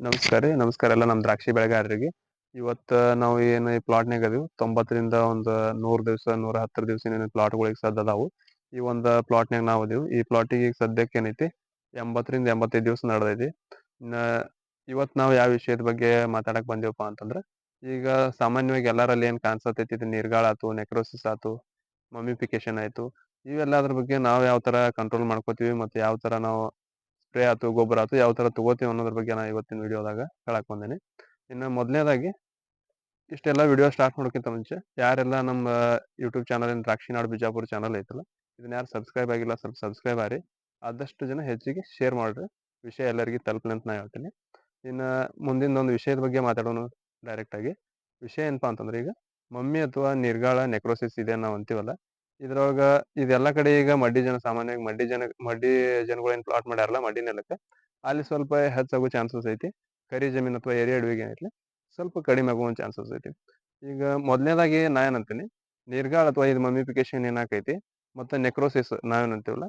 ನಮಸ್ಕಾರ ರೀ. ನಮಸ್ಕಾರ ಎಲ್ಲ ನಮ್ಮ ದ್ರಾಕ್ಷಿ ಬೆಳೆಗಾರರಿಗೆ. ಇವತ್ತು ನಾವು ಏನು ಈ ಪ್ಲಾಟ್ನಾಗ ಅದೀವಿ 90ರಿಂದ ಒಂದು 100 ದಿವಸ 110 ದಿವಸ ಏನೇನು ಪ್ಲಾಟ್ಗಳಿಗೆ ಸದ್ದ ಅದಾವು. ಈ ಒಂದು ಪ್ಲಾಟ್ನಾಗ ನಾವು ಅದೀವಿ. ಈ ಪ್ಲಾಟಿಗೆ ಈಗ ಸದ್ಯಕ್ಕೆ ಏನೈತಿ 80ರಿಂದ 85 ದಿವಸ ನಡೆದೈತಿ. ಇನ್ನ ಇವತ್ತು ನಾವು ಯಾವ ವಿಷಯದ ಬಗ್ಗೆ ಮಾತಾಡಕ್ ಬಂದಿವಪ್ಪ ಅಂತಂದ್ರೆ, ಈಗ ಸಾಮಾನ್ಯವಾಗಿ ಎಲ್ಲರಲ್ಲಿ ಏನ್ ಕಾಣಿಸತೈತಿ ಇದು ನೀರ್ಗಾಳ ಆತು, ನೆಕ್ರೋಸಿಸ್ ಆತು, ಮಮಿಫಿಕೇಶನ್ ಆಯ್ತು, ಇವೆಲ್ಲದ್ರ ಬಗ್ಗೆ ನಾವು ಯಾವ ತರ ಕಂಟ್ರೋಲ್ ಮಾಡ್ಕೋತೀವಿ ಮತ್ತೆ ಯಾವ ತರ ನಾವು ಸ್ಪ್ರೇ ಆತು, ಗೊಬ್ಬರ ಆತು ಯಾವ ತರ ತಗೋತೀವಿ ಅನ್ನೋದ್ರ ಬಗ್ಗೆ ನಾ ಇವತ್ತಿನ ವಿಡಿಯೋದಾಗ ಹೇಳಕ್ ಬಂದೇನಿ. ಇನ್ನು ಮೊದಲನೇದಾಗಿ ಇಷ್ಟೆಲ್ಲ ವಿಡಿಯೋ ಸ್ಟಾರ್ಟ್ ಮಾಡೋಕ್ಕಿಂತ ಮುಂಚೆ ಯಾರೆಲ್ಲ ನಮ್ಮ ಯೂಟ್ಯೂಬ್ ಚಾನಲ್ ದ್ರಾಕ್ಷಿನಾಡು ಬಿಜಾಪುರ ಚಾನಲ್ ಐತಲ್ಲ, ಇದನ್ನ ಯಾರು ಸಬ್ಸ್ಕ್ರೈಬ್ ಆಗಿಲ್ಲ ಸ್ವಲ್ಪ ಸಬ್ಸ್ಕ್ರೈಬ್ ಆಗಿ ಆದಷ್ಟು ಜನ ಹೆಚ್ಚಿಗೆ ಶೇರ್ ಮಾಡ್ರಿ. ವಿಷಯ ಎಲ್ಲರಿಗೂ ತಲುಪಲಿ ಅಂತ ನಾ ಹೇಳ್ತೀನಿ. ಇನ್ನು ಮುಂದಿನ ಒಂದು ವಿಷಯದ ಬಗ್ಗೆ ಮಾತಾಡೋಣ ಡೈರೆಕ್ಟ್ ಆಗಿ. ವಿಷಯ ಏನಪ್ಪಾ ಅಂತಂದ್ರೆ, ಈಗ ಮಮ್ಮಿ ಅಥವಾ ನಿರ್ಗಾಳ ನೆಕ್ರೋಸಿಸ್ ಇದೆ ನಾವು ಅಂತೀವಲ್ಲ, ಇದ್ರೊಳಗ ಇದೆಲ್ಲ ಕಡೆ ಈಗ ಸಾಮಾನ್ಯವಾಗಿ ಮಡ್ಡಿ ಜನಗಳು ಏನ್ ಪ್ಲಾಟ್ ಮಾಡ್ಯಾರಲ್ಲ ಮಡ್ಡಿ ನೆಲಕ್ಕೆ, ಅಲ್ಲಿ ಸ್ವಲ್ಪ ಹೆಚ್ಚಾಗೋ ಚಾನ್ಸಸ್ ಐತಿ. ಕರಿ ಜಮೀನ್ ಅಥವಾ ಏರಿಯಾ ಅಡವಿಗೆ ಏನೈತಿ ಸ್ವಲ್ಪ ಕಡಿಮೆ ಆಗೋ ಚಾನ್ಸಸ್ ಐತಿ. ಈಗ ಮೊದಲನೇದಾಗಿ ನಾ ಏನಂತೀನಿ, ನೀರ್ಗಾಳ ಅಥವಾ ಇದು ಮಮಿಫಿಕೇಶನ್ ಏನಾಕೈತಿ ಮತ್ತೆ ನೆಕ್ರೋಸಿಸ್ ನಾವೇನಂತೀವಲ್ಲ,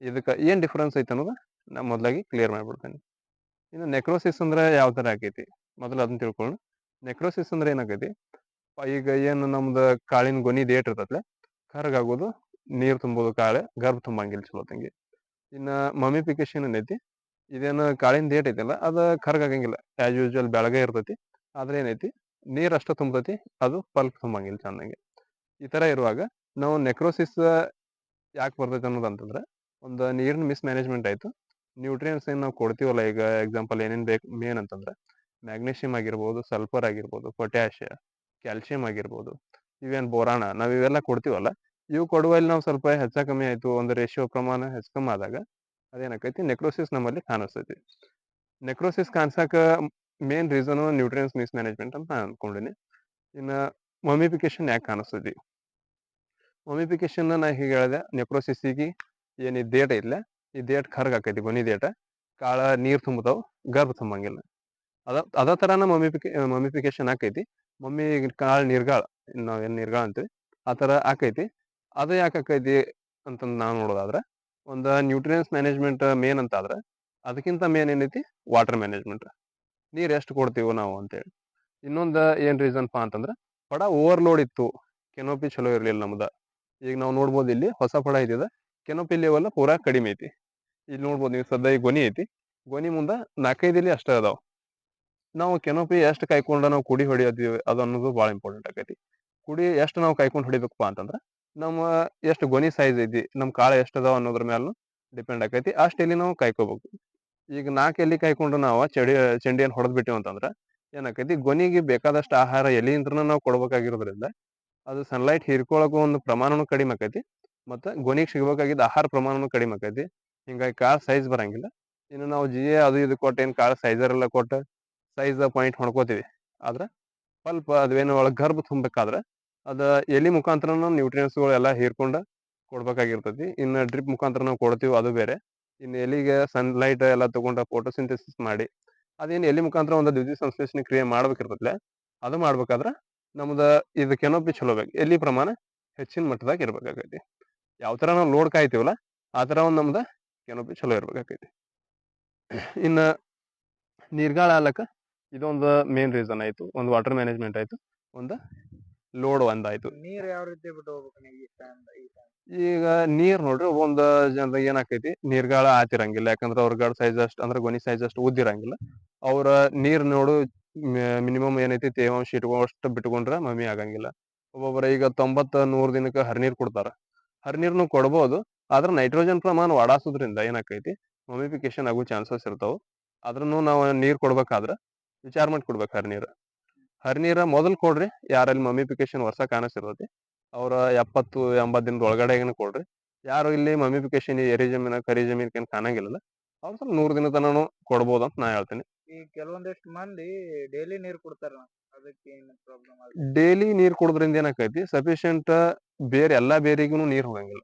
ಇದಕ್ಕೆ ಏನ್ ಡಿಫ್ರೆನ್ಸ್ ಐತಿ ಅನ್ನೋದು ನಾ ಮೊದಲಾಗಿ ಕ್ಲಿಯರ್ ಮಾಡ್ಬಿಡ್ತೇನೆ. ಇನ್ನು ನೆಕ್ರೋಸಿಸ್ ಅಂದ್ರೆ ಯಾವ ತರ ಆಕೈತಿ ಮೊದಲು ಅದನ್ನ ತಿಳ್ಕೊಳ್ಳೋಣ. ನೆಕ್ರೋಸಿಸ್ ಅಂದ್ರೆ ಏನಾಕೈತಿ, ಈಗ ಏನು ನಮ್ದು ಕಾಳಿನ ಗೊನಿ ಡೇಟ್ ಇರ್ತತ್ಲೆ ಕರ್ಗಾಗೋದು, ನೀರ್ ತುಂಬೋದು, ಕಾಳೆ ಗರ್ಭ ತುಂಬಂಗಿಲ್ಲ ಚಲೋ ತಂಗಿ. ಇನ್ನ ಮಮಿಫಿಕೇಶನ್ ಏನೈತಿ, ಇದೇನು ಕಾಳಿನ ಡೇಟ್ ಐತಲ್ಲ ಅದು ಕರ್ಗಾಗಂಗಿಲ್ಲ, ಆಸ್ ಯೂಶುವಲ್ ಬೆಳಗ್ಗೆ ಇರ್ತೈತಿ. ಆದ್ರೆ ಏನೈತಿ ನೀರ್ ಅಷ್ಟ ತುಂಬತೈತಿ, ಅದು ಪಲ್ಪ್ ತುಂಬಂಗಿಲ್ಲ ಚೆನ್ನಾಗಿ. ಈ ತರ ಇರುವಾಗ ನಾವು ನೆಕ್ರೋಸಿಸ್ ಯಾಕೆ ಬರ್ತೈತೆ ಅನ್ನೋದಂತಂದ್ರೆ, ಒಂದು ನೀರಿನ ಮಿಸ್ ಮ್ಯಾನೇಜ್ಮೆಂಟ್ ಆಯ್ತು. ನ್ಯೂಟ್ರಿಯನ್ಸ್ ಏನ್ ನಾವು ಕೊಡ್ತೀವಲ್ಲ, ಈಗ ಎಕ್ಸಾಂಪಲ್ ಏನೇನ್ ಬೇಕು ಮೇನ್ ಅಂತಂದ್ರೆ ಮ್ಯಾಗ್ನೀಷಿಯಂ ಆಗಿರ್ಬೋದು, ಸಲ್ಫರ್ ಆಗಿರ್ಬೋದು, ಪೊಟ್ಯಾಷ್, ಕ್ಯಾಲ್ಸಿಯಂ ಆಗಿರ್ಬೋದು, ಇವೇನ್ ಬೋರಾಣ ನಾವ್ ಇವೆಲ್ಲ ಕೊಡ್ತೀವಲ್ಲ, ಇವು ಕೊಡುವಲ್ಲಿ ನಾವು ಸ್ವಲ್ಪ ಹೆಚ್ಚ ಕಮ್ಮಿ ಆಯ್ತು, ಒಂದು ರೇಷಿಯೋ ಪ್ರಮಾಣ ಹೆಚ್ಚು ಕಮ್ಮಿ ಆದಾಗ ಅದೇನಾಕೈತಿ ನೆಕ್ರೋಸಿಸ್ ನಮ್ಮಲ್ಲಿ ಕಾಣಿಸ್ತೈತಿ. ನೆಕ್ರೋಸಿಸ್ ಕಾಣಿಸಾಕ main reason nutrients mismanagement ಅಂತ ನಾನು ಅನ್ಕೊಂಡಿನಿ. ಇನ್ನ ಮಮಿಫಿಕೇಶನ್ ಯಾಕೆ ಕಾಣಿಸ್ತೈತಿ, ಮಮಿಫಿಕೇಶನ್ ನಾ ಹೀಗೆ ಹೇಳಿದೆ, ನೆಕ್ರೋಸಿಸ್ಸಿಗೆ ಏನ್ ಈ ಡೇಟ್ ಐತ್ಲೆ, ಈ ಡೇಟ್ ಕರ್ಗ್ ಆಕೈತಿ, ಗೊನಿ ಡೇಟ ಕಾಳ ನೀರ್ ತುಂಬತಾವ್, ಗರ್ಭ ತುಂಬಂಗಿಲ್ಲ. ಅದ ತರಾನ ಮಮಿಫಿಕೇಶನ್ ಆಕೈತಿ. ಮಮ್ಮಿ ಕಾಳ್ ನೀರ್ಗಾಳ, ನಾವೇನ್ ನೀರ್ಗಾಳ ಅಂತೀವಿ ಆ ತರ ಆಕೈತಿ. ಅದು ಯಾಕೆ ಆಕೈತಿ ಅಂತಂದ್ ನಾವ್ ನೋಡೋದಾದ್ರ, ಒಂದು ನ್ಯೂಟ್ರಿಯನ್ಸ್ ಮ್ಯಾನೇಜ್ಮೆಂಟ್ ಮೇನ್ ಅಂತ ಆದ್ರೆ, ಅದಕ್ಕಿಂತ ಮೇನ್ ಏನೈತಿ ವಾಟರ್ ಮ್ಯಾನೇಜ್ಮೆಂಟ್, ನೀರ್ ಎಷ್ಟು ಕೊಡ್ತೀವೋ ನಾವು ಅಂತೇಳಿ. ಇನ್ನೊಂದು ಏನ್ ರೀಸನ್ ಪಾ ಅಂತಂದ್ರ, ಪಡ ಓವರ್ಲೋಡ್ ಇತ್ತು, ಕೆನೋಪಿ ಚಲೋ ಇರ್ಲಿಲ್ಲ ನಮ್ದ. ಈಗ ನಾವು ನೋಡ್ಬೋದು ಇಲ್ಲಿ ಹೊಸ ಪಡ ಐತಿದ, ಕೆನೋಪಿ ಲೆವೆಲ್ ಪೂರಾ ಕಡಿಮೆ ಐತಿ. ಇಲ್ಲಿ ನೋಡ್ಬೋದು ನೀವು ಸದ್ಯ ಈ ಗೊನಿ ಐತಿ, ಗೊನಿ ಮುಂದ 4-5 ಎಲಿ ಅಷ್ಟೇ ಅದಾವ. ನಾವು ಕೆನೋಪಿ ಎಷ್ಟು ಕಾಯ್ಕೊಂಡ ನಾವು ಕುಡಿ ಹೊಡಿಯತ್ತೀವಿ ಅದು ಅನ್ನೋದು ಭಾಳ ಇಂಪಾರ್ಟೆಂಟ್ ಆಕೈತಿ. ಕುಡಿ ಎಷ್ಟು ನಾವು ಕಾಯ್ಕೊಂಡು ಹೊಡಿಬೇಕಪ್ಪ ಅಂತಂದ್ರ, ನಮ್ಮ ಎಷ್ಟು ಗೊನಿ ಸೈಜ್ ಐತಿ, ನಮ್ ಕಾಳ ಎಷ್ಟು ಅದಾವ ಅನ್ನೋದ್ರ ಮ್ಯಾಲ ಡಿಪೆಂಡ್ ಆಕೈತಿ. ಅಷ್ಟು ಎಲಿ ನಾವು ಕಾಯ್ಕೋಬೇಕು. ಈಗ 4 ಎಲಿ ಕಾಯ್ಕೊಂಡು ನಾವು ಚೆಂಡಿಯನ್ನು ಹೊಡೆದ್ ಬಿಟ್ಟಿವಿ ಅಂತಂದ್ರ ಏನಾಕೈತಿ, ಗೊನಿಗೆ ಬೇಕಾದಷ್ಟು ಆಹಾರ ಎಲಿಯಿಂತ್ರನ ನಾವು ಕೊಡ್ಬೇಕಾಗಿರೋದ್ರಿಂದ ಅದು ಸನ್ಲೈಟ್ ಹೀರ್ಕೊಳಕು ಒಂದು ಪ್ರಮಾಣನು ಕಡಿಮೆ ಆಕೈತಿ, ಮತ್ತೆ ಗೊನಿಗೆ ಸಿಗ್ಬೇಕಾಗಿದ್ದ ಆಹಾರ ಪ್ರಮಾಣನು ಕಡಿಮೆ ಆಕೈತಿ. ಹಿಂಗಾಗಿ ಕಾಳ ಸೈಜ್ ಬರಂಗಿಲ್ಲ. ಇನ್ನು ನಾವು ಅದು ಇದು ಕೊಟ್ಟು ಏನ್ ಕಾಳ ಸೈಜರ್ ಎಲ್ಲ ಕೊಟ್ಟು ಸೈಜ್ ಪಾಯಿಂಟ್ ಹೊಡ್ಕೋತೀವಿ, ಆದ್ರ ಸ್ವಲ್ಪ ಅದೇನು ಒಳಗ್ ಗರ್ಭ ತುಂಬಬೇಕಾದ್ರ ಅದ ಎಲಿ ಮುಖಾಂತರನು ನ್ಯೂಟ್ರಿಯನ್ಸ್ಗಳು ಎಲ್ಲ ಹೀರ್ಕೊಂಡ ಕೊಡ್ಬೇಕಾಗಿರ್ತೈತಿ. ಇನ್ನು ಡ್ರಿಪ್ ಮುಖಾಂತರ ನಾವು ಕೊಡ್ತೀವಿ ಅದು ಬೇರೆ. ಇನ್ನು ಎಲಿಗೆ ಸನ್ಲೈಟ್ ಎಲ್ಲ ತಗೊಂಡ ಫೋಟೋಸಿಂಥೆಸಿಸ್ ಮಾಡಿ ಅದೇನ್ ಎಲಿ ಮುಖಾಂತರ ಒಂದು ದ್ವಿತೀಯ ಸಂಶ್ಲೇಷಣೆ ಕ್ರಿಯೆ ಮಾಡ್ಬೇಕಿರ್ತೈತ್ಲೆ, ಅದು ಮಾಡ್ಬೇಕಾದ್ರ ನಮ್ದ ಇದು ಕೆನೋಪಿ ಚಲೋ ಬೇಕು, ಎಲಿ ಪ್ರಮಾಣ ಹೆಚ್ಚಿನ ಮಟ್ಟದಾಗ ಇರ್ಬೇಕಾಗೈತಿ. ಯಾವ ತರ ನಾವು ಲೋಡ್ ಕಾಯ್ತೀವಲ್ಲ ಆ ತರ ಒಂದ್ ನಮ್ದ ಕೆನೋಪಿ ಚಲೋ ಇರ್ಬೇಕಾಗೈತಿ. ಇನ್ನ ನೀರ್ಗಾಳ ಆಗ್ಲಕ್ಕ ಇದೊಂದು ಮೇನ್ ರೀಸನ್ ಆಯ್ತು, ಒಂದು ವಾಟರ್ ಮ್ಯಾನೇಜ್ಮೆಂಟ್ ಆಯ್ತು, ಒಂದು ಲೋಡ್ ಒಂದಾಯ್ತು. ನೀರ್ ಯಾವ ರೀತಿ ಬಿಟ್ಟು ಹೋಗ್ಬೇಕು ನೀವು ಈ ಟೈಮ್? ಈಗ ನೀರ್ ನೋಡ್ರಿ, ಒಂದ್ ಜನದಾಗ ಏನಾಕೈತಿ ನೀರ್ಗಾಳ ಆತಿರಂಗಿಲ್ಲ, ಯಾಕಂದ್ರ ಅವ್ರ ಗಡ್ ಸೈಜ್ ಅಷ್ಟು ಅಂದ್ರೆ ಗೊನಿ ಸೈಜ್ ಅಷ್ಟು ಉದ್ದಿರಂಗಿಲ್ಲ. ಅವ್ರ ನೀರ್ ನೋಡು ಮಿನಿಮಮ್ ಏನೈತಿ ತೇವಾಂಶ ಇಟ್ಕೋಷ್ಟು ಬಿಟ್ಕೊಂಡ್ರ ಮಮ್ಮಿ ಆಗಂಗಿಲ್ಲ. ಒಬ್ಬೊಬ್ಬರ ಈಗ 90-100 ದಿನಕ್ಕೆ ಹರಿನೀರ್ ಕೊಡ್ತಾರ, ಹರಿನೀರ್ನು ಕೊಡ್ಬೋದು. ಆದ್ರ ನೈಟ್ರೋಜನ್ ಪ್ರಮಾಣ ವಾಡಾಸೋದ್ರಿಂದ ಏನಾಕೈತಿ ಮಮಿಫಿಕೇಶನ್ ಆಗೋ ಚಾನ್ಸಸ್ ಇರ್ತಾವ. ಅದ್ರನ್ನು ನಾವು ನೀರ್ ಕೊಡ್ಬೇಕಾದ್ರ ವಿಚಾರ ಮಾಡಿ ಕೊಡ್ಬೇಕು. ಹರಿನೀರ ಮೊದಲ್ ಕೊಡ್ರಿ, ಯಾರಲ್ಲಿ ಮಮಿಫಿಕೇಶನ್ ವರ್ಷ ಕಾಣಿಸಿರ್ತೈತಿ ಅವ್ರ 70-80 ದಿನದ ಒಳಗಡೆಗೇನೆ ಕೊಡ್ರಿ. ಯಾರು ಇಲ್ಲಿ ಮಮಿಫಿಕೇಶನ್ ಎರಿ ಜಮೀನ ಕರಿ ಜಮೀನ್ ಏನ್ ಕಾಣಂಗಿಲ್ಲ ಅವ್ರ ಸ್ವಲ್ಪ 100 ದಿನ ತನನು ಕೊಡ್ಬೋದು ಅಂತ ನಾ ಹೇಳ್ತೀನಿ. ಈ ಕೆಲವೊಂದಿಷ್ಟು ಮಂದಿ ಡೈಲಿ ನೀರ್ ಕೊಡ್ತಾರ, ಅದಕ್ಕೆ ಏನು ಪ್ರಾಬ್ಲಮ್ ಆಗುತ್ತೆ? ಡೈಲಿ ನೀರ್ ಕೊಡೋದ್ರಿಂದ ಏನಾಕೈತಿ, ಸಫಿಶಿಯಂಟ್ ಬೇರೆ ಎಲ್ಲಾ ಬೇರಿಗೂ ನೀರ್ ಹೋಗಂಗಿಲ್ಲ.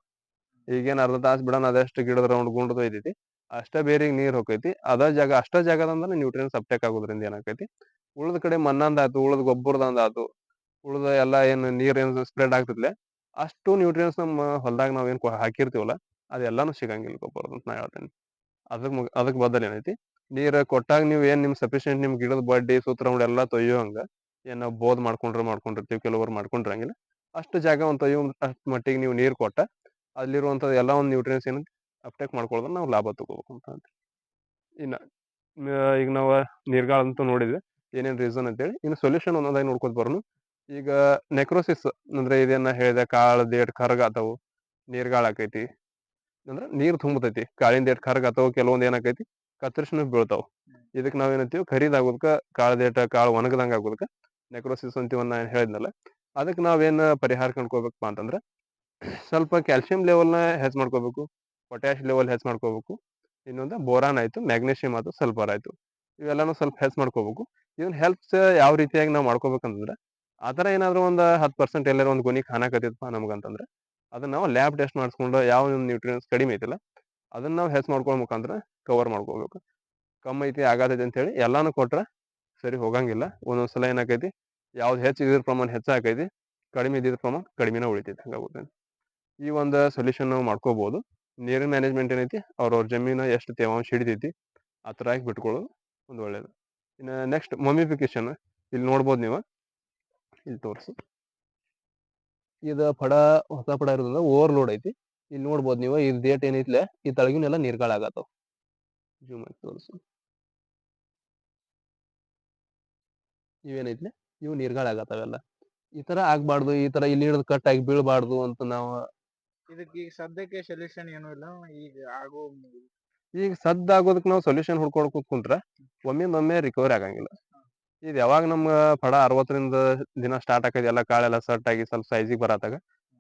ಈಗೇನ್ ಅರ್ಧ ತಾಸ್ ಬಿಡೋಣ ಅದೆಷ್ಟು ಗಿಡದ ರೌಂಡ್ ಗುಂಡದ ಐತಿ ಅಷ್ಟ ಬೇರಿಗೆ ನೀರ್ ಹೋಗೈತಿ. ಅಷ್ಟ ಜಾಗದಿಂದ ನ್ಯೂಟ್ರಿಯನ್ಸ್ ಅಪ್ಟೇಕ್ ಆಗೋದ್ರಿಂದ ಏನಾಕೈತಿ, ಉಳಿದ ಕಡೆ ಮಣ್ಣಂದಾತು, ಉಳಿದ ಗೊಬ್ಬರದಂದಾತು, ಉಳಿದ ಎಲ್ಲಾ ಏನ್ ನೀರ್ ಏನ್ ಸ್ಪ್ರೆಡ್ ಆಗ್ತಿದ್ಲೆ ಅಷ್ಟು ನ್ಯೂಟ್ರಿಯನ್ಸ್ ನಮ್ಮ ಹೊಲದಾಗ ನಾವ್ ಏನ್ ಹಾಕಿರ್ತೀವಲ್ಲ ಅದೆಲ್ಲಾನು ಸಿಗಂಗಿಲ್ಲ ಗೊಬ್ಬರದ ಅಂತ ನಾ ಹೇಳ್ತೇನೆ. ಅದಕ್ ಬದಲ್ ಏನೈತಿ ನೀರ್ ಕೊಟ್ಟಾಗ ನೀವ್ ಏನ್ ನಿಮ್ ಸಫಿಶಿಯಂಟ್ ನಿಮ್ ಗಿಡದ ಬಡ್ಡಿ ಸೂತ್ರ ಎಲ್ಲಾ ತೊಯ್ಯುವಂಗ ಏನ್ ನಾವ್ ಬೋದ್ ಮಾಡ್ಕೊಂಡಿರ್ತೀವಿ ಕೆಲವರು ಮಾಡ್ಕೊಂಡಿರಂಗಿಲ್ಲ. ಅಷ್ಟು ಜಾಗ ಒಂದ್ ತೊಯ್ಯೋ ಅಷ್ಟ್ ಮಟ್ಟಿಗೆ ನೀವು ನೀರ್ ಕೊಟ್ಟ ಅಲ್ಲಿರುವಂತ ಎಲ್ಲಾ ಒಂದ್ ನ್ಯೂಟ್ರಿಯನ್ಸ್ ಏನ್ ಅಪ್ಟೇಕ್ ಮಾಡ್ಕೊಳ್ಳೋದ್ರ ನಾವು ಲಾಭ ತಗೋಬೇಕು ಅಂತ ಅಂದ್ರಿ. ಇನ್ನ ಈಗ ನಾವ್ ನೀರ್ಗಾಳ ಅಂತೂ ನೋಡಿದ್ವಿ ಏನೇನ್ ರೀಸನ್ ಅಂತೇಳಿ. ಇನ್ನು ಸೊಲ್ಯೂಷನ್ ಒಂದೊಂದಾಗಿ ನೋಡ್ಕೊತ ಬರೋನು. ಈಗ ನೆಕ್ರೋಸಿಸ್ ಅಂದ್ರೆ ಇದೇನ ಹೇಳಿದೆ ಕಾಳ ದೇಟ್ ಕರ್ಗಾತಾವು, ನೀರ್ಗಾಳ ಆಕೈತಿ ಅಂದ್ರ ನೀರ್ ತುಂಬತೈತಿ, ಕಾಳಿಂದ ಏಟ್ ಕರ್ಗಾತಾವು, ಕೆಲವೊಂದ್ ಏನಾಕೈತಿ ಕತ್ತರಿಸಿನೂ ಬೀಳ್ತಾವ್. ಇದಕ್ ನಾವ್ ಏನಂತೀವಿ ಖರೀದಾಗೋದಕ್ಕ ಕಾಳ ಒಣಗದಂಗ ಆಗೋದಕ್ಕ ನೆಕ್ರೋಸಿಸ್ ಅಂತೀವಿ ನಾ ಹೇಳಿದ್ನಲ್ಲ. ಅದಕ್ ನಾವೇನ್ ಪರಿಹಾರ ಕಂಡ್ಕೋಬೇಕಪ್ಪಾ ಅಂತಂದ್ರ ಸ್ವಲ್ಪ ಕ್ಯಾಲ್ಸಿಯಂ ಲೆವೆಲ್ನ ಹೆಚ್ಚ್ ಮಾಡ್ಕೋಬೇಕು, ಪೊಟ್ಯಾಶ್ ಲೆವೆಲ್ ಹೆಚ್ಚ್ ಮಾಡ್ಕೋಬೇಕು, ಇನ್ನೊಂದು ಬೋರಾನ್ ಆಯ್ತು, ಮ್ಯಾಗ್ನೇಷಿಯಂ ಆಯ್ತು, ಸಲ್ಫರ್ ಆಯ್ತು, ಇವೆಲ್ಲಾನು ಸ್ವಲ್ಪ ಹೆಚ್ಚ್ ಮಾಡ್ಕೋಬೇಕು. ಇದನ್ನ ಹೆಲ್ಪ್ಸ್ ಯಾವ ರೀತಿಯಾಗಿ ನಾವು ಮಾಡ್ಕೋಬೇಕಂತಂದ್ರ ಆತರ ಏನಾದ್ರು ಒಂದ್ 10% ಎಲ್ಲಾರ ಒಂದ್ ಗೊನಿ ಕಾಣಕತ್ತಿತ್ಪಾ ನಮ್ಗಂತಂದ್ರ ಅದನ್ನ ನಾವು ಲ್ಯಾಬ್ ಟೆಸ್ಟ್ ಮಾಡಿಸ್ಕೊಂಡು ಯಾವ ನ್ಯೂಟ್ರಿಯನ್ಸ್ ಕಡಿಮೆ ಐತಿಲ್ಲ ಅದನ್ನ ನಾವು ಹೆಚ್ಚ್ ಮಾಡ್ಕೊಳ್ಳೋ ಮುಖಾಂತರ ಕವರ್ ಮಾಡ್ಕೋಬೇಕು. ಕಮ್ಮಿ ಐತಿ ಆಗತೈತಿ ಅಂತ ಹೇಳಿ ಎಲ್ಲಾನು ಕೊಟ್ರ ಸರಿ ಹೋಗಂಗಿಲ್ಲ. ಒಂದೊಂದ್ಸಲ ಏನಾಕೈತಿ ಯಾವ್ದು ಹೆಚ್ಚು ಇದ್ರ ಪ್ರಮಾಣ ಹೆಚ್ಚಾಕೈತಿ, ಕಡಿಮೆ ಇದ್ದಿದ್ರ ಪ್ರಮಾಣ ಕಡಿಮೆನ ಉಳಿತೈತಿ. ಹಂಗಾಗುತ್ತೆ. ಈ ಒಂದು ಸೊಲ್ಯೂಷನ್ ನಾವು ಮಾಡ್ಕೋಬಹುದು. ನೀರಿನ ಮ್ಯಾನೇಜ್ಮೆಂಟ್ ಏನೈತಿ ಅವ್ರವ್ರ ಜಮೀನ ಎಷ್ಟು ತೇವಾಂಶ ಹಿಡಿತೈತಿ ಆ ತರ ಆಗಿ ಬಿಟ್ಕೊಳ್ಳೋದು ಒಂದು ಒಳ್ಳೇದು. ಇನ್ನು ನೆಕ್ಸ್ಟ್ ಮೊಮಿಫಿಕೇಶನ್ ಇಲ್ಲಿ ನೋಡ್ಬೋದು ನೀವು, ಇಲ್ಲಿ ತೋರಿಸಿ. ಇದು ಹೊಸ ಪಡ ಇರೋದ್ರಿಂದ ಓವರ್ಲೋಡ್ ಐತಿ. ಇಲ್ಲಿ ನೋಡ್ಬೋದು ನೀವು ಈ ಡೇಟ್ ಏನೈತಿಲ್ಲ ಈ ತಳಗಿನೆಲ್ಲ ನೀರ್ಗಾಳ ಆಗತ್ತಾವ. ಜೂಮ್ ಆಗಿ ತೋರಿಸಿ. ಇವೇನೈತಿ ಇವು ನೀರ್ಗಾಳ ಆಗತ್ತಾವೆಲ್ಲ. ಈ ತರ ಆಗ್ಬಾರ್ದು, ಈ ತರ ಇಲ್ಲಿ ಹಿಡಿದು ಕಟ್ ಆಗಿ ಬೀಳ್ಬಾರ್ದು ಅಂತ ನಾವು ಇದಕ್ಕೆ ಈಗ ಸದ್ಯಕ್ಕೆ ಸೊಲ್ಯೂಷನ್ ಏನು ಇಲ್ಲ. ಈಗ ಈಗ ಆಗೋದಕ್ಕೆ ನಾವು ಸೊಲ್ಯೂಷನ್ ಹುಡ್ಕೊಂಡು ಕೂತ್ಕೊಂಡ್ರ ಒಮ್ಮೆ ರಿಕವರಿ ಆಗಂಗಿಲ್ಲ. ಇದು ಯಾವಾಗ ನಮ್ಮ ಪಡ 60ರಿಂದ ದಿನ ಸ್ಟಾರ್ಟ್ ಆಕೈತಿ, ಎಲ್ಲ ಕಾಳೆಲ್ಲ ಸೆಟ್ ಆಗಿ ಸ್ವಲ್ಪ ಸೈಜಿಗೆ ಬರತ್ತಾಗ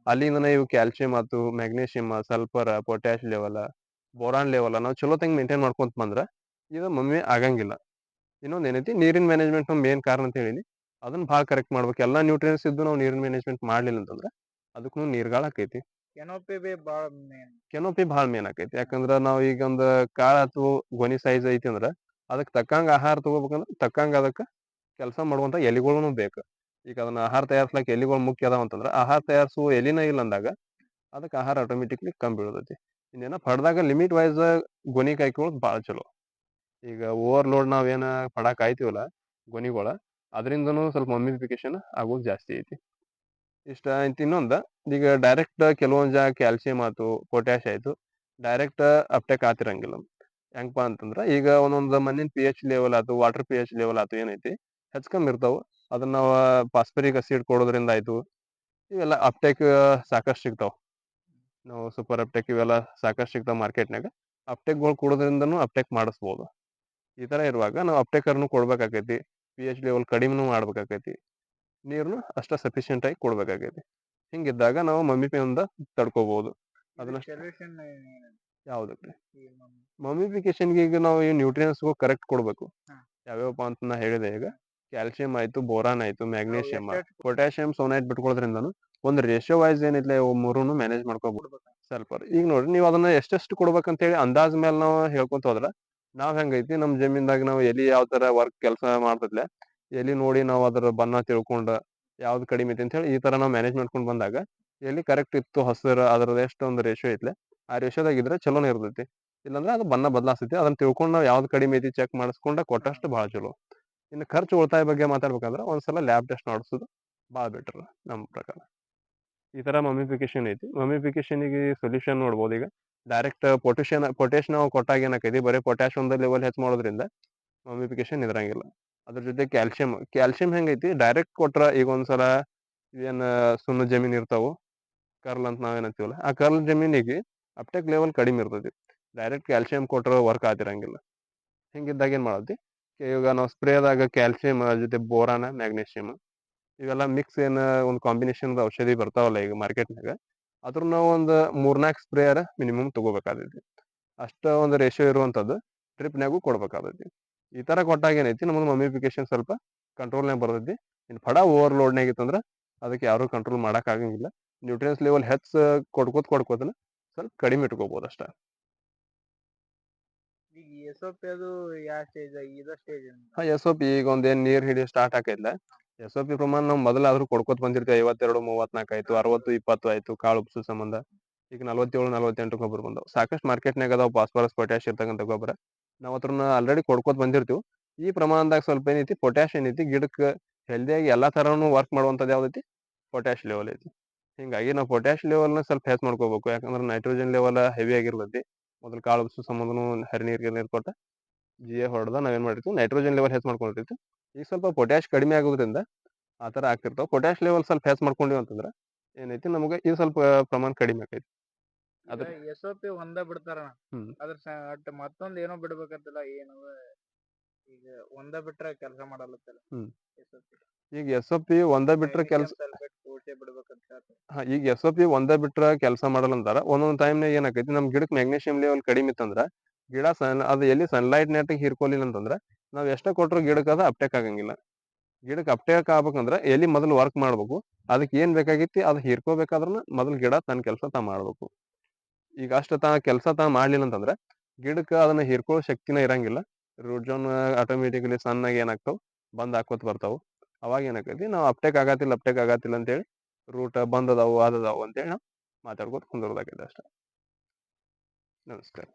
ಅಲ್ಲಿಂದನೇ ಇವು ಕ್ಯಾಲ್ಸಿಯಂ ಆತು, magnesium, sulphur, potash level, boron level ನಾವು ಚಲೋ ತಂಗ ಮೇಂಟೈನ್ ಮಾಡ್ಕೊಂತ ಬಂದ್ರ ಇದು ಒಮ್ಮೆ ಆಗಂಗಿಲ್ಲ. ಇನ್ನೊಂದ್ ಏನೈತಿ ನೀರಿನ ಮ್ಯಾನೇಜ್ಮೆಂಟ್ ಮೇನ್ ಕಾರಣ ಅಂತ ಹೇಳಿನಿ, ಅದನ್ನ ಭಾಳ ಕರೆಕ್ಟ್ ಮಾಡ್ಬೇಕು. ಎಲ್ಲಾ ನ್ಯೂಟ್ರಿಯನ್ಸ್ ಇದ್ದು ನಾವು ನೀರಿನ ಮ್ಯಾನೇಜ್ಮೆಂಟ್ ಮಾಡ್ಲಿಲ್ಲ ಅಂತಂದ್ರ ಅದಕ್ಕೂ ನೀರ್ಗಾಳ ಆಕೈತಿ. ಕೆನೋಪಿ ಭಾಳ ಮೇನ್ ಆಕೈತಿ. ಯಾಕಂದ್ರ ನಾವ್ ಈಗ ಒಂದು ಕಾಳ ಅಥವಾ ಗೊನಿ ಸೈಜ್ ಐತಿ ಅಂದ್ರ ಅದಕ್ ತಕ್ಕಂಗ ಆಹಾರ ತಗೋಬೇಕಂದ್ರ ತಕ್ಕಂಗ ಅದಕ್ಕ ಕೆಲಸ ಮಾಡುವಂತ ಎಲಿಗಳನ್ನು ಬೇಕು. ಈಗ ಅದನ್ನ ಆಹಾರ ತಯಾರಿಸ್ಲಕ್ ಎಲಿಗಳು ಮುಖ್ಯ ಅದಾವ ಅಂತಂದ್ರ ಆಹಾರ ತಯಾರಿಸುವ ಎಲಿನ ಇಲ್ಲ ಅಂದಾಗ ಅದಕ್ಕೆ ಆಹಾರ ಆಟೋಮೆಟಿಕ್ಲಿ ಕಮ್ಮಿ ಬೀಳತೈತಿ. ಇನ್ನೇನ ಪಡ್ದಾಗ ಲಿಮಿಟ್ ವೈಸ್ ಗೊನಿ ಕಾಯ್ಕೊಳ್ಳೋದು ಭಾಳ ಚಲೋ. ಈಗ ಓವರ್ಲೋಡ್ ನಾವೇನ ಪಡ ಕಾಯ್ತೀವಲ್ಲ ಗೊನಿಗಳ ಅದರಿಂದನೂ ಸ್ವಲ್ಪ ಮಮ್ಮಿಫಿಕೇಶನ್ ಆಗೋದು ಜಾಸ್ತಿ ಐತಿ. ಇಷ್ಟ ಆಯ್ತು. ಇನ್ನೊಂದ ಈಗ ಡೈರೆಕ್ಟ್ ಕೆಲವೊಂದ್ ಜಾಗ ಕ್ಯಾಲ್ಸಿಯಂ ಆಯ್ತು, ಪೊಟ್ಯಾಶ್ ಆಯ್ತು ಡೈರೆಕ್ಟ್ ಅಪ್ಟೇಕ್ ಆತಿರಂಗಿಲ್ಲ. ಹೆಂಗಪ್ಪಾ ಅಂತಂದ್ರ ಈಗ ಒಂದೊಂದು ಮಣ್ಣಿನ pH ಲೆವೆಲ್ ಆಯ್ತು, ವಾಟರ್ pH ಲೆವೆಲ್ ಆಯ್ತು ಏನೈತಿ ಹೆಚ್ಚ್ ಕಮ್ಮಿ ಇರ್ತಾವ. ಅದನ್ನ ನಾವು ಫಾಸ್ಫರಿಕ್ ಅಸಿಡ್ ಕೊಡೋದ್ರಿಂದ ಆಯ್ತು ಇವೆಲ್ಲ ಅಪ್ಟೇಕ್ ಸಾಕಷ್ಟು ಸಿಗ್ತಾವ. ನಾವು ಸೂಪರ್ ಅಪ್ಟೇಕ್ ಇವೆಲ್ಲ ಸಾಕಷ್ಟು ಸಿಗ್ತಾವ ಮಾರ್ಕೆಟ್ನಾಗ. ಅಪ್ಟೇಕ್ಗಳು ಕೊಡೋದ್ರಿಂದನೂ ಅಪ್ಟೇಕ್ ಮಾಡಿಸ್ಬೋದು. ಈ ತರ ಇರುವಾಗ ನಾವು ಅಪ್ಟೇಕರ್ನು ಕೊಡ್ಬೇಕಾಕೈತಿ, pH ಲೆವೆಲ್ ಕಡಿಮೆನೂ ಮಾಡ್ಬೇಕಾಕೈತಿ, ನೀರ್ನು ಅಷ್ಟ ಸಫಿಶಿಯಂಟ್ ಆಗಿ ಕೊಡ್ಬೇಕಾಗೈತಿ. ಹಿಂಗಿದ್ದಾಗ ನಾವು ಮಮ್ಮಿಪಿಯಿಂದ ತಡ್ಕೋಬಹುದು. ಅದನ್ನ ಯಾವ್ದಕ್ರಿ ಮಮ್ಮಿಫಿಕೇಶನ್ಗೆ ಈಗ ನಾವು ಈ ನ್ಯೂಟ್ರಿಯನ್ಸ್ ಕರೆಕ್ಟ್ ಕೊಡ್ಬೇಕು. ಯಾವ್ಯಾವಪ್ಪ ಅಂತ ನಾ ಹೇಳಿದೆ. ಈಗ ಕ್ಯಾಲ್ಸಿಯಂ ಆಯ್ತು, ಬೋರಾನ್ ಆಯ್ತು, ಮ್ಯಾಗ್ನೇಷಿಯಂ, ಪೊಟ್ಯಾಷಿಯಂ, ಸೋನೈಟ್ ಬಿಟ್ಕೊಳ್ಳೋದ್ರಿಂದನು ಒಂದು ರೇಷಿಯೋ ವೈಸ್ ಏನಿಲ್ಲ ಮೂರನ್ನು ಮ್ಯಾನೇಜ್ ಮಾಡ್ಕೋಬಹುದು. ಸಲ್ಫರ್ ಈಗ ನೋಡ್ರಿ ನೀವು ಅದನ್ನ ಎಷ್ಟೆಷ್ಟು ಕೊಡ್ಬೇಕಂತ ಹೇಳಿ ಅಂದಾಜ್ ಮೇಲೆ ನಾವು ಹೇಳ್ಕೊಂತ ಹೋದ್ರ ನಾವ್ ಹೆಂಗೈತಿ ನಮ್ ಜಮೀನ್ದಾಗ ನಾವು ಎಲಿ ಯಾವ ತರ ವರ್ಕ್ ಕೆಲಸ ಮಾಡ್ತದ್ಲೆ ಎಲಿ ನೋಡಿ ನಾವು ಅದ್ರ ಬಣ್ಣ ತಿಳ್ಕೊಂಡ ಯಾವ್ದು ಕಡಿಮೆ ಐತಿ ಅಂತ ಹೇಳಿ ಈ ತರ ನಾವು ಮ್ಯಾನೇಜ್ ಮಾಡ್ಕೊಂಡ್ ಬಂದಾಗ ಎಲ್ಲಿ ಕರೆಕ್ಟ್ ಇತ್ತು ಹಸಿರು ಅದ್ರದ್ದು ಎಷ್ಟು ಒಂದು ರೇಷಿಯೋ ಐತ್ಲೆ ಆ ರೇಷಿಯೋದಾಗ ಇದ್ರೆ ಚಲೋನೇ ಇರ್ತೈತಿ. ಇಲ್ಲಾಂದ್ರೆ ಅದು ಬಣ್ಣ ಬದಲಾಸ್ತೈತಿ. ಅದನ್ನ ತಿಳ್ಕೊಂಡು ನಾವು ಯಾವ್ದು ಕಡಿಮೆ ಐತಿ ಚೆಕ್ ಮಾಡಿಸ್ಕೊಂಡ ಕೊಟ್ಟಷ್ಟು ಬಹಳ ಚಲೋ. ಇನ್ನು ಖರ್ಚು ಉಳಿತಾಯ ಬಗ್ಗೆ ಮಾತಾಡ್ಬೇಕಂದ್ರೆ ಒಂದ್ಸಲ ಲ್ಯಾಬ್ ಟೆಸ್ಟ್ ಮಾಡಿಸೋದು ಭಾಳ ಬೆಟರ್ ನಮ್ಮ ಪ್ರಕಾರ. ಈ ತರ ಮಮ್ಮಿಫಿಕೇಶನ್ ಐತಿ. ಮಮ್ಮಿಫಿಕೇಶನ್ಗೆ ಸೊಲ್ಯೂಷನ್ ನೋಡ್ಬೋದು. ಈಗ ಡೈರೆಕ್ಟ್ ಪೊಟ್ಯಾಶ್ ನಾವು ಕೊಟ್ಟಾಗ ಏನಕೈತಿ ಬರೀ ಪೊಟ್ಯಾಶ್ ಒಂದು ಲೆವೆಲ್ ಹೆಚ್ಚು ಮಾಡೋದ್ರಿಂದ ಮಮ್ಮಿಫಿಕೇಶನ್ ಇದ್ರಂಗಿಲ್ಲ. ಅದ್ರ ಜೊತೆ ಕ್ಯಾಲ್ಸಿಯಂ ಹೆಂಗೈತಿ ಡೈರೆಕ್ಟ್ ಕೊಟ್ರ ಈಗ ಒಂದ್ಸಲ ಏನ್ ಸುಣ್ಣ ಜಮೀನ್ ಇರ್ತಾವು ಕರ್ಲ್ ಅಂತ ನಾವೇನಂತೀವಲ್ಲ ಆ ಕರ್ಲ್ ಜಮೀನಿಗೆ ಅಪ್ಟೆಕ್ ಲೆವೆಲ್ ಕಡಿಮೆ ಇರ್ತೈತಿ. ಡೈರೆಕ್ಟ್ ಕ್ಯಾಲ್ಸಿಯಂ ಕೊಟ್ರ ವರ್ಕ್ ಆತಿರಂಗಿಲ್ಲ. ಹಿಂಗಿದ್ದಾಗ ಏನ್ ಮಾಡತಿ ಈಗ ನಾವು ಸ್ಪ್ರೇದಾಗ ಕ್ಯಾಲ್ಸಿಯಂ ಜೊತೆ ಬೋರಾನ ಮ್ಯಾಗ್ನೇಷಿಯಂ ಇವೆಲ್ಲ ಮಿಕ್ಸ್ ಏನ್ ಒಂದು ಕಾಂಬಿನೇಷನ್ ಔಷಧಿ ಬರ್ತಾವಲ್ಲ ಈಗ ಮಾರ್ಕೆಟ್ನಾಗ ಅದ್ರ ನಾವು ಒಂದು 3-4 ಸ್ಪ್ರೇಯರ್ ಮಿನಿಮಮ್ ತಗೋಬೇಕಾದೈತಿ. ಅಷ್ಟ ಒಂದು ರೇಷಿಯೋ ಇರುವಂತದ್ದು ಡ್ರಿಪ್ನಾಗೂ ಕೊಡ್ಬೇಕಾದೈತಿ. ಈ ತರ ಕೊಟ್ಟಾಗ ಏನೈತಿ ನಮ್ದು ಮಮ್ಮಿಫಿಕೇಶನ್ ಸ್ವಲ್ಪ ಕಂಟ್ರೋಲ್ನಾಗ ಬರ್ತೈತಿ. ಇನ್ ಪಡ ಓವರ್ಲೋಡ್ನಾಗ ಇತ್ತಂದ್ರ ಅದಕ್ಕೆ ಯಾರು ಕಂಟ್ರೋಲ್ ಮಾಡಕ್ ಆಗಂಗಿಲ್ಲ. ನ್ಯೂಟ್ರಿಯನ್ಸ್ ಲೆವೆಲ್ ಹೆಚ್ಚು ಕೊಡ್ಕೋತನ ಸ್ವಲ್ಪ ಕಡಿಮೆ ಇಟ್ಕೋಬಹುದು ಅಷ್ಟ. SOP ಈಗ ಒಂದೇನ್ ನೀರ್ ಹಿಡಿಯೋ ಸ್ಟಾರ್ಟ್ ಆಕೈತ್ಲ SOP ಪ್ರಮಾಣ ನಾವು ಮೊದಲಾದ್ರೂ ಕೊಡ್ಕೋತ ಬಂದಿರ್ತೀವಿ. 52-34 ಆಯ್ತು, 60-20 ಆಯ್ತು ಕಾಳು ಉಪ್ಸು ಸಂಬಂಧ. ಈಗ 47-48 ಗೊಬ್ಬರ ಬಂದಾವ. ಸಾಕಷ್ಟು ಮಾರ್ಕೆಟ್ನಾಗ ಅದಾವ ಫಾಸ್ಫರಸ್ ಪೊಟ್ಯಾಶ್ ಇರ್ತಕ್ಕಂಥ ಗೊಬ್ಬರ. ನಾವು ಅದ್ರನ್ನ ಆಲ್ರೆಡಿ ಕೊಡ್ಕೋತ ಬಂದಿರ್ತೀವಿ. ಈ ಪ್ರಮಾಣದಾಗ ಸ್ವಲ್ಪ ಏನೈತಿ ಪೊಟ್ಯಾಶ್ ಏನೈತಿ ಗಿಡಕ್ಕೆ ಹೆಲ್ದಿಯಾಗಿ ಎಲ್ಲಾ ತರನು ವರ್ಕ್ ಮಾಡುವಂಥದ್ದು ಯಾವ್ದೈತಿ ಪೊಟ್ಯಾಶ್ ಲೆವೆಲ್ ಐತಿ. ಹಿಂಗಾಗಿ ನಾವು ಪೊಟ್ಯಾಶ್ ಲೆವೆಲ್ನ ಸ್ವಲ್ಪ ಹೆಚ್ಚ್ ಮಾಡ್ಕೋಬೇಕು. ಯಾಕಂದ್ರೆ ನೈಟ್ರೋಜನ್ ಲೆವೆಲ್ ಹೆವಿ ಆಗಿರ್ತೈತಿ. ಮೊದಲು ಕಾಳು ಬಸ್ಸು ಸಂಬಂಧನು ಹರಿ ನೀರ್ ಗಿರ್ ಕೊಟ್ಟ ಜಿಎ ಹೊಡೆದ ನಾವೇನ್ ಮಾಡಿರ್ತೀವಿ ನೈಟ್ರೋಜನ್ ಲೆವೆಲ್ ಹೆಚ್ಚ್ ಮಾಡ್ಕೊಂಡಿರ್ತೀವಿ. ಈಗ ಸ್ವಲ್ಪ ಪೊಟ್ಯಾಶ್ ಕಡಿಮೆ ಆಗೋದ್ರಿಂದ ಆ ತರ ಆಗ್ತಿರ್ತಾವ. ಪೊಟ್ಯಾಶ್ ಲೆವೆಲ್ ಸ್ವಲ್ಪ ಹೆಚ್ಚ್ ಮಾಡ್ಕೊಂಡಿವಿ ಅಂತಂದ್ರ ಏನೈತಿ ನಮಗೆ ಇದು ಸ್ವಲ್ಪ ಪ್ರಮಾಣ ಕಡಿಮೆ ಆಕೈತಿ. ಈಗ ಅದ್ರ SOP ಒಂದ ಬಿಡ್ತಾರಣ. ಹ್ಮ್ ಅದ್ರ ಅಟ್ ಮತ್ತೊಂದ್ ಏನೋ ಬಿಡ್ಬೇಕಂತಲ್ಲ ಏನವ ಈಗ ಒಂದ ಬಿಟ್ರ ಕೆಲಸ ಮಾಡಲ್ಲತ್ತಲ್ಲ ಹ್ಮ್ SOP. ಈಗ SOP ಒಂದ ಬಿಟ್ರ ಕೆಲ್ಸ ಮ್ಯಾಗ್ನೀಸಿಯಂ ಸಲ್ಫೇಟ್ ಕೋಟೆ ಬಿಡ್ಬೇಕಂತ ಹೇಳ್ತಾರೆ. ಈಗ SOP ಒಂದ ಬಿಟ್ರ ಕೆಲಸ ಮಾಡಲ್ಲ ಅಂತಾರ. ಒಂದೊಂದ್ ಟೈಮ್ನಾಗ ಏನಾಕೈತಿ ನಮ್ ಗಿಡಕ್ ಮ್ಯಾಗ್ನೀಸಿಯಂ ಲೆವೆಲ್ ಕಡಿಮೆ ಇತ್ತಂದ್ರ ಗಿಡ ಅದು ಎಲ್ಲಿ ಸನ್ಲೈಟ್ ನೆಟ್ ಹೀರ್ಕೊಲಿಲ್ಲ ಅಂತಂದ್ರ ನಾವ್ ಎಷ್ಟ ಕೊಟ್ರು ಗಿಡಕ್ಕೆ ಅದು ಅಪ್ಟೇಕ್ ಆಗಂಗಿಲ್ಲ. ಗಿಡಕ್ಕೆ ಅಪ್ಟೇಕ್ ಆಗ್ಬೇಕಂದ್ರ ಎಲ್ಲಿ ಮೊದಲು ವರ್ಕ್ ಮಾಡ್ಬೇಕು. ಅದಕ್ಕೆ ಏನ್ ಬೇಕಾಗಿತಿ ಅದು ಹೀರ್ಕೋಬೇಕಾದ್ರನ ಮೊದಲು ಗಿಡ ತನ್ನ ಕೆಲಸ ತಾ ಮಾಡ್ಬೇಕು. ಈಗ ಅಷ್ಟ ತಾ ಕೆಲಸ ತಾ ಮಾಡ್ಲಿಲ್ಲ ಅಂತಂದ್ರ ಗಿಡಕ್ಕೆ ಅದನ್ನ ಹೀರ್ಕೊಳ್ಳೋ ಶಕ್ತಿನ ಇರಂಗಿಲ್ಲ. ರೂಟ್ ಜೋನ್ ಆಟೋಮೆಟಿಕಲಿ ಸಣ್ಣಾಗಿ ಏನಾಗ್ತಾವ ಬಂದ್ ಹಾಕೋತ್ ಬರ್ತಾವ. ಅವಾಗ ಏನಾಕೈತಿ ನಾವು ಅಪ್ಟೇಕ್ ಆಗತ್ತಿಲ್ಲ ಅಂತೇಳಿ ರೂಟ್ ಬಂದದಾವು ಅದದಾವು ಅಂತೇಳಿ ನಾವು ಮಾತಾಡ್ಕೊತ ಕುಂದ್ರದಾಗೈತೆ ಅಷ್ಟ. ನಮಸ್ಕಾರ.